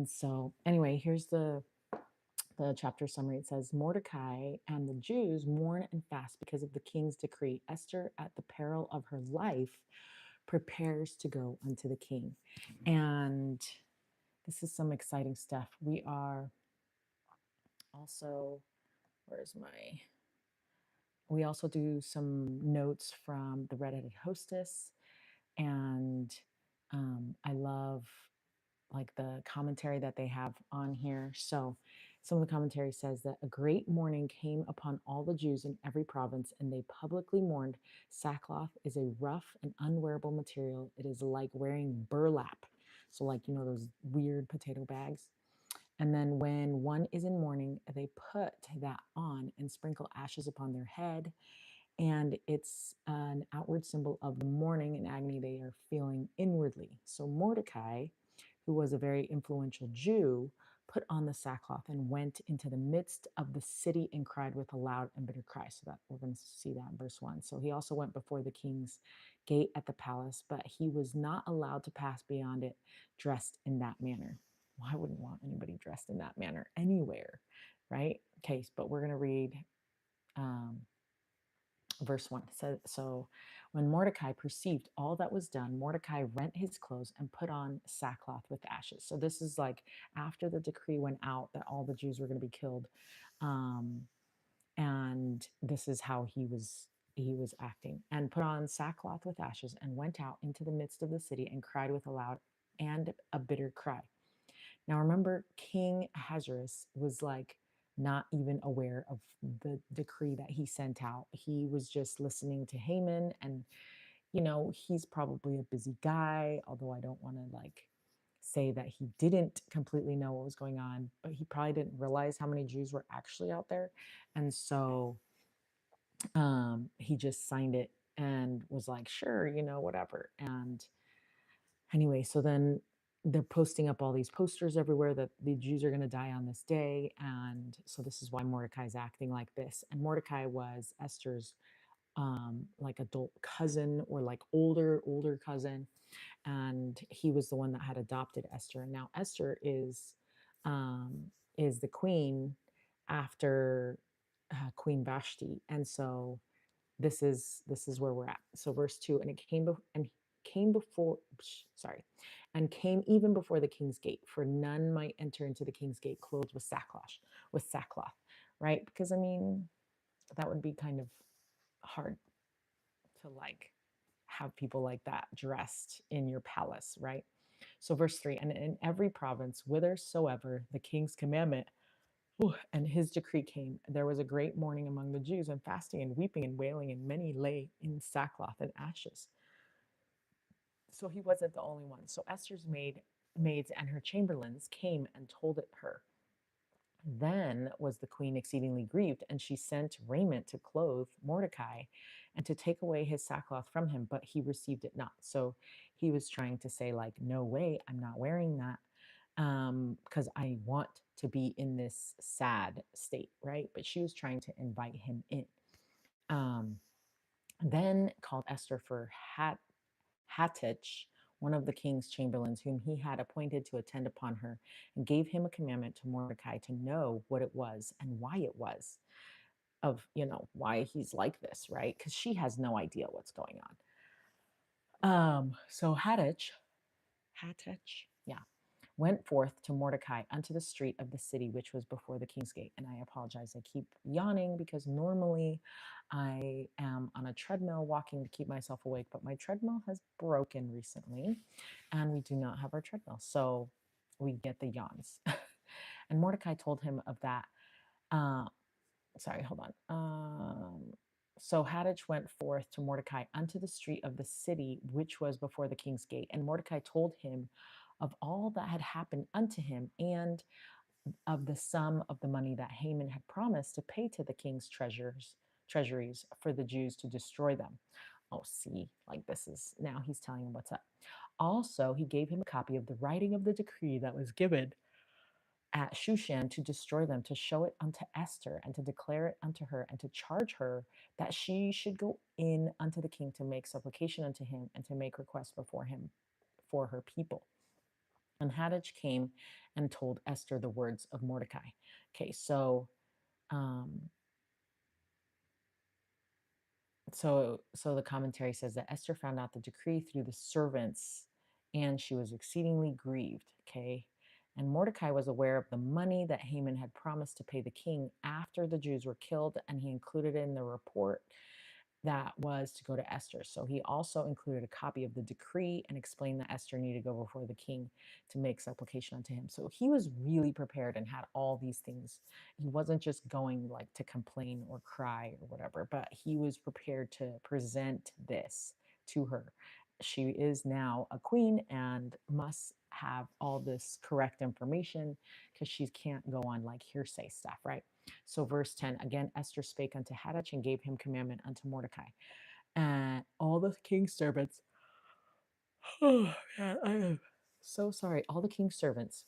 And so, anyway, here's the chapter summary. It says, Mordecai and the Jews mourn and fast because of the king's decree. Esther, at the peril of her life, prepares to go unto the king. And this is some exciting stuff. We are also, we also do some notes from the Red-Headed Hostess. And I love like the commentary that they have on here. So some of the commentary says that a great mourning came upon all the Jews in every province, and they publicly mourned. Sackcloth is a rough and unwearable material. It is like wearing burlap. So like, those weird potato bags. And then when one is in mourning, they put that on and sprinkle ashes upon their head. And it's an outward symbol of the mourning and agony they are feeling inwardly. So Mordecai, who was a very influential Jew, put on the sackcloth and went into the midst of the city and cried with a loud and bitter cry. So that we're going to see that in verse 1. So he also went before the king's gate at the palace, but he was not allowed to pass beyond it dressed in that manner. Well, I wouldn't want anybody dressed in that manner anywhere, right? Okay, but we're going to read verse 1. So when Mordecai perceived all that was done, Mordecai rent his clothes and put on sackcloth with ashes. So this is like after the decree went out that all the Jews were going to be killed. And this is how he was acting, and put on sackcloth with ashes and went out into the midst of the city and cried with a loud and a bitter cry. Now remember, King Ahasuerus was like not even aware of the decree that he sent out. He was just listening to Haman, and he's probably a busy guy, although I don't want to like say that he didn't completely know what was going on, but he probably didn't realize how many Jews were actually out there. And so he just signed it and was like, sure, whatever. And anyway, so then they're posting up all these posters everywhere that the Jews are going to die on this day. And so this is why Mordecai's acting like this. And Mordecai was Esther's like adult cousin, or like older cousin. And he was the one that had adopted Esther. And now Esther is the queen after Queen Vashti. And so this is where we're at. So verse 2, and it came before, sorry, and came even before the king's gate, for none might enter into the king's gate clothed with sackcloth, right? Because I mean, that would be kind of hard to like have people like that dressed in your palace, right? So verse 3, and in every province whithersoever the king's commandment and his decree came, there was a great mourning among the Jews, and fasting and weeping and wailing, and many lay in sackcloth and ashes. So he wasn't the only one. So Esther's maids and her chamberlains came and told it her. Then was the queen exceedingly grieved, and she sent raiment to clothe Mordecai and to take away his sackcloth from him, but he received it not. So he was trying to say, like, no way, I'm not wearing that, because I want to be in this sad state, right? But she was trying to invite him in. Then called Esther for Hattach, one of the king's chamberlains, whom he had appointed to attend upon her, and gave him a commandment to Mordecai to know what it was and why it was, of, why he's like this, right? Because she has no idea what's going on. So Hattach, yeah, went forth to Mordecai unto the street of the city, which was before the king's gate. And I apologize, I keep yawning because normally I am on a treadmill walking to keep myself awake, but my treadmill has broken recently and we do not have our treadmill. So we get the yawns. And Mordecai told him of that. Sorry, hold on. So Hattach went forth to Mordecai unto the street of the city, which was before the king's gate. And Mordecai told him of all that had happened unto him, and of the sum of the money that Haman had promised to pay to the king's treasuries for the Jews to destroy them. Oh, see, like this is, now he's telling him what's up. Also, he gave him a copy of the writing of the decree that was given at Shushan to destroy them, to show it unto Esther, and to declare it unto her, and to charge her that she should go in unto the king to make supplication unto him, and to make request before him for her people. And Hadach came and told Esther the words of Mordecai. Okay, um, so the commentary says that Esther found out the decree through the servants, and she was exceedingly grieved. Okay, and Mordecai was aware of the money that Haman had promised to pay the king after the Jews were killed, and he included it in the report that was to go to Esther. So he also included a copy of the decree and explained that Esther needed to go before the king to make supplication unto him. So he was really prepared and had all these things. He wasn't just going like to complain or cry or whatever, but he was prepared to present this to her. She is now a queen and must have all this correct information because she can't go on like hearsay stuff, right? So, verse 10 again, Esther spake unto Hadach and gave him commandment unto Mordecai. And all the king's servants, oh, man, I am so sorry. All the king's servants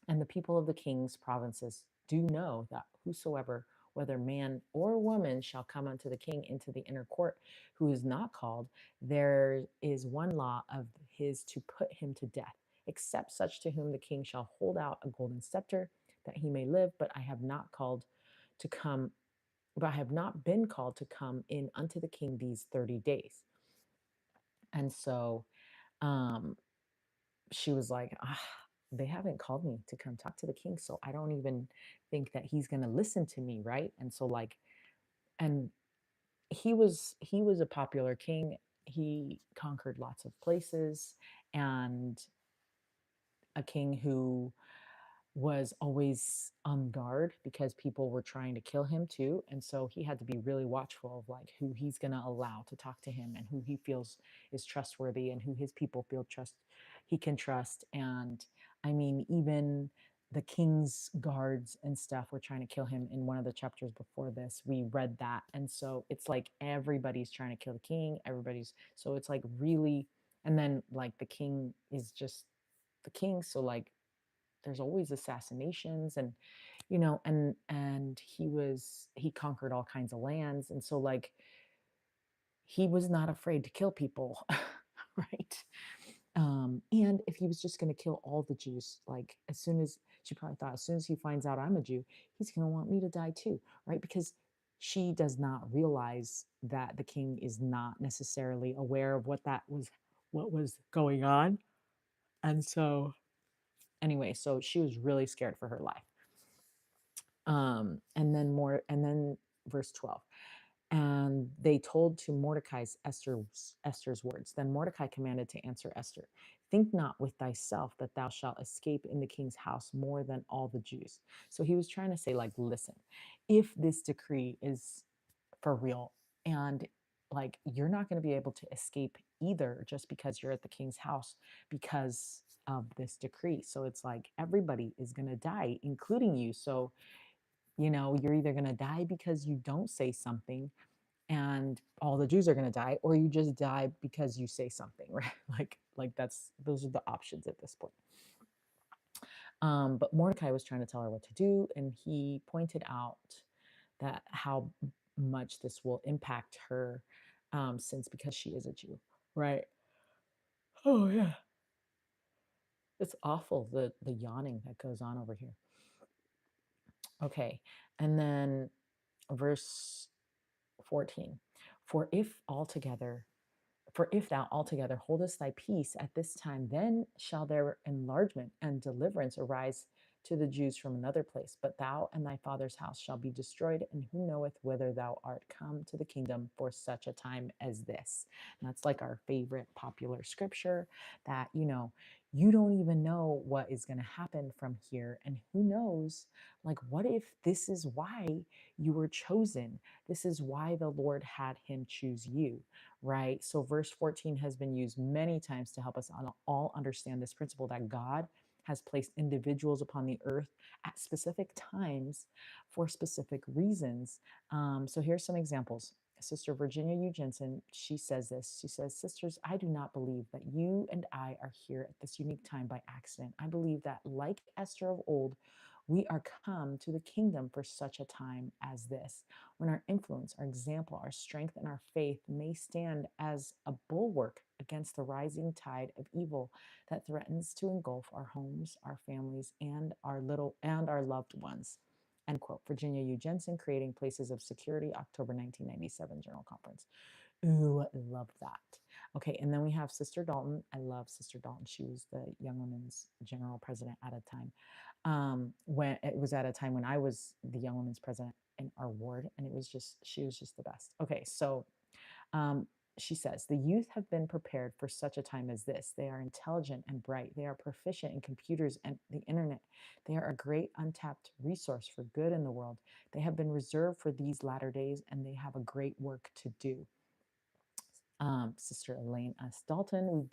and the people of the king's provinces do know that whosoever, whether man or woman, shall come unto the king into the inner court, who is not called, there is one law of his to put him to death, except such to whom the king shall hold out a golden scepter, that he may live. But I have not called to come but I have not been called to come in unto the king these 30 days. And so um, she was like, they haven't called me to come talk to the king. So I don't even think that he's going to listen to me. Right. And so like, and he was a popular king. He conquered lots of places, and a king who was always on guard because people were trying to kill him too. And so he had to be really watchful of like who he's going to allow to talk to him and who he feels is trustworthy and who his people feel he can trust. And I mean, even the king's guards and stuff were trying to kill him in one of the chapters before this. We read that. And so it's like everybody's trying to kill the king. So it's like really, and then like the king is just the king. So like there's always assassinations and and he conquered all kinds of lands, and so like he was not afraid to kill people. Right. And if he was just going to kill all the Jews, like as soon as she probably thought, as soon as he finds out I'm a Jew, he's going to want me to die too, right? Because she does not realize that the king is not necessarily aware of what was going on. And so anyway, so she was really scared for her life. And then verse 12. And they told to Mordecai's Esther's words. Then Mordecai commanded to answer Esther, think not with thyself that thou shalt escape in the king's house more than all the Jews. So he was trying to say, like, listen, if this decree is for real, and like you're not going to be able to escape either just because you're at the king's house because of this decree. So it's like everybody is going to die, including you. So you're either going to die because you don't say something and all the Jews are going to die, or you just die because you say something, right? Like those are the options at this point. But Mordecai was trying to tell her what to do, and he pointed out that how much this will impact her, since because she is a Jew, right? Oh yeah, it's awful the yawning that goes on over here. Okay, and then verse 14. For if altogether For if thou altogether holdest thy peace at this time, then shall there enlargement and deliverance arise to the Jews from another place. But thou and thy father's house shall be destroyed, and who knoweth whither thou art come to the kingdom for such a time as this? And that's like our favorite popular scripture that, you don't even know what is going to happen from here. And who knows, like, what if this is why you were chosen? This is why the Lord had him choose you, right? So verse 14 has been used many times to help us all understand this principle that God has placed individuals upon the earth at specific times for specific reasons. So here's some examples. Sister Virginia Hugh Jensen, she says this. She says, sisters, I do not believe that you and I are here at this unique time by accident. I believe that, like Esther of old, We are come to the kingdom for such a time as this, when our influence, our example, our strength, and our faith may stand as a bulwark against the rising tide of evil that threatens to engulf our homes, our families, and our loved ones. End quote. Virginia U. Jensen, Creating Places of Security, October 1997 Journal Conference. Ooh, I love that. Okay, and then we have Sister Dalton. I love Sister Dalton. She was the Young Women's General President at a time. When it was at a time when I was the Young Women's President in our ward, and she was just the best. Okay, so um, she says, the youth have been prepared for such a time as this. They are intelligent and bright. They are proficient in computers and the internet. They are a great untapped resource for good in the world. They have been reserved for these latter days, and they have a great work to do. Sister Elaine S. Dalton,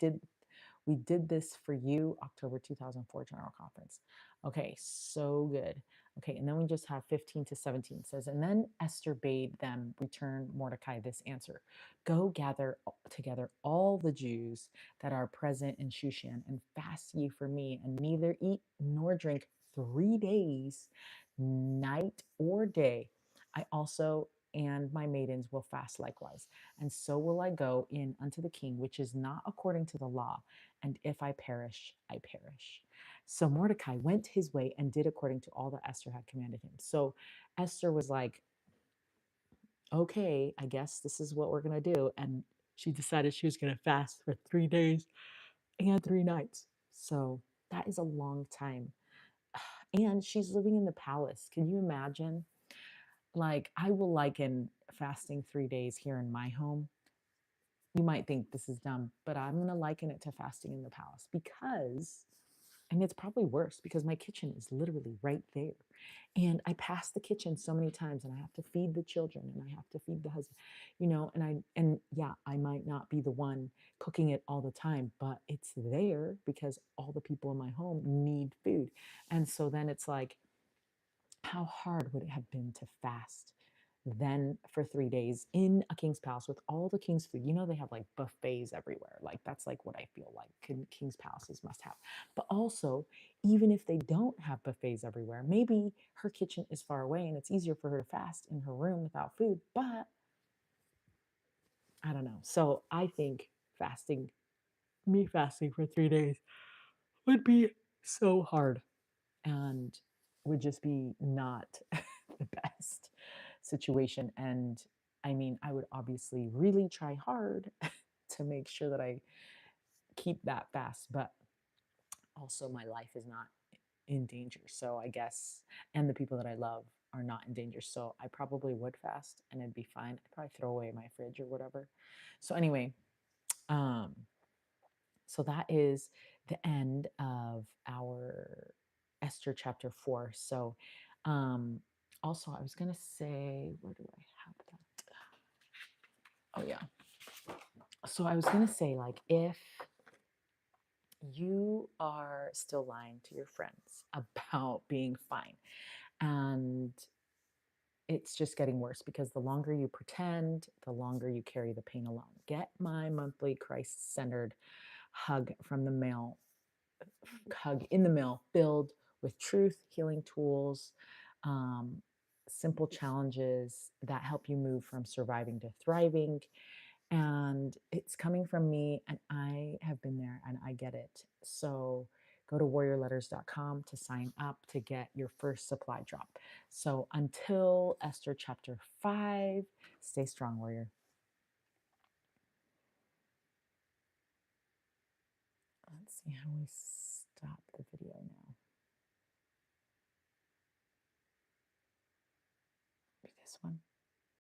we did this for you, October 2004 General Conference. Okay, so good. Okay, and then we just have 15 to 17 says, and then Esther bade them return Mordecai this answer: go gather together all the Jews that are present in Shushan, and fast ye for me, and neither eat nor drink 3 days, night or day. I also and my maidens will fast likewise, and so will I go in unto the king, which is not according to the law, and if I perish, I perish. So Mordecai went his way and did according to all that Esther had commanded him. So Esther was like, okay, I guess this is what we're going to do. And she decided she was going to fast for 3 days and 3 nights. So that is a long time. And she's living in the palace. Can you imagine? Like, I will liken fasting 3 days here in my home. You might think this is dumb, but I'm going to liken it to fasting in the palace because, and it's probably worse because my kitchen is literally right there. And I pass the kitchen so many times, and I have to feed the children, and I have to feed the husband, and yeah, I might not be the one cooking it all the time, but it's there because all the people in my home need food. And so then it's like, how hard would it have been to fast then for 3 days in a king's palace with all the king's food? You know, they have like buffets everywhere. Like, that's like what I feel like king's palaces must have. But also, even if they don't have buffets everywhere, maybe her kitchen is far away and it's easier for her to fast in her room without food. But I don't know. So I think me fasting for 3 days would be so hard and would just be not the best situation. And I mean, I would obviously really try hard to make sure that I keep that fast, but also my life is not in danger. So I guess, and the people that I love are not in danger. So I probably would fast and it'd be fine. I'd probably throw away my fridge or whatever. So anyway, um, so that is the end of our Esther chapter 4. So also I was gonna say, where do I have that? Oh yeah. So I was gonna say, like, if you are still lying to your friends about being fine, and it's just getting worse because the longer you pretend, the longer you carry the pain alone. Get my monthly Christ-centered hug from the mail, hug in the mail, filled with truth, healing tools, um, simple challenges that help you move from surviving to thriving. And it's coming from me, and I have been there and I get it. So go to warriorletters.com to sign up to get your first supply drop. So until Esther chapter 5, stay strong, warrior. Let's see how we stop the video now. This one.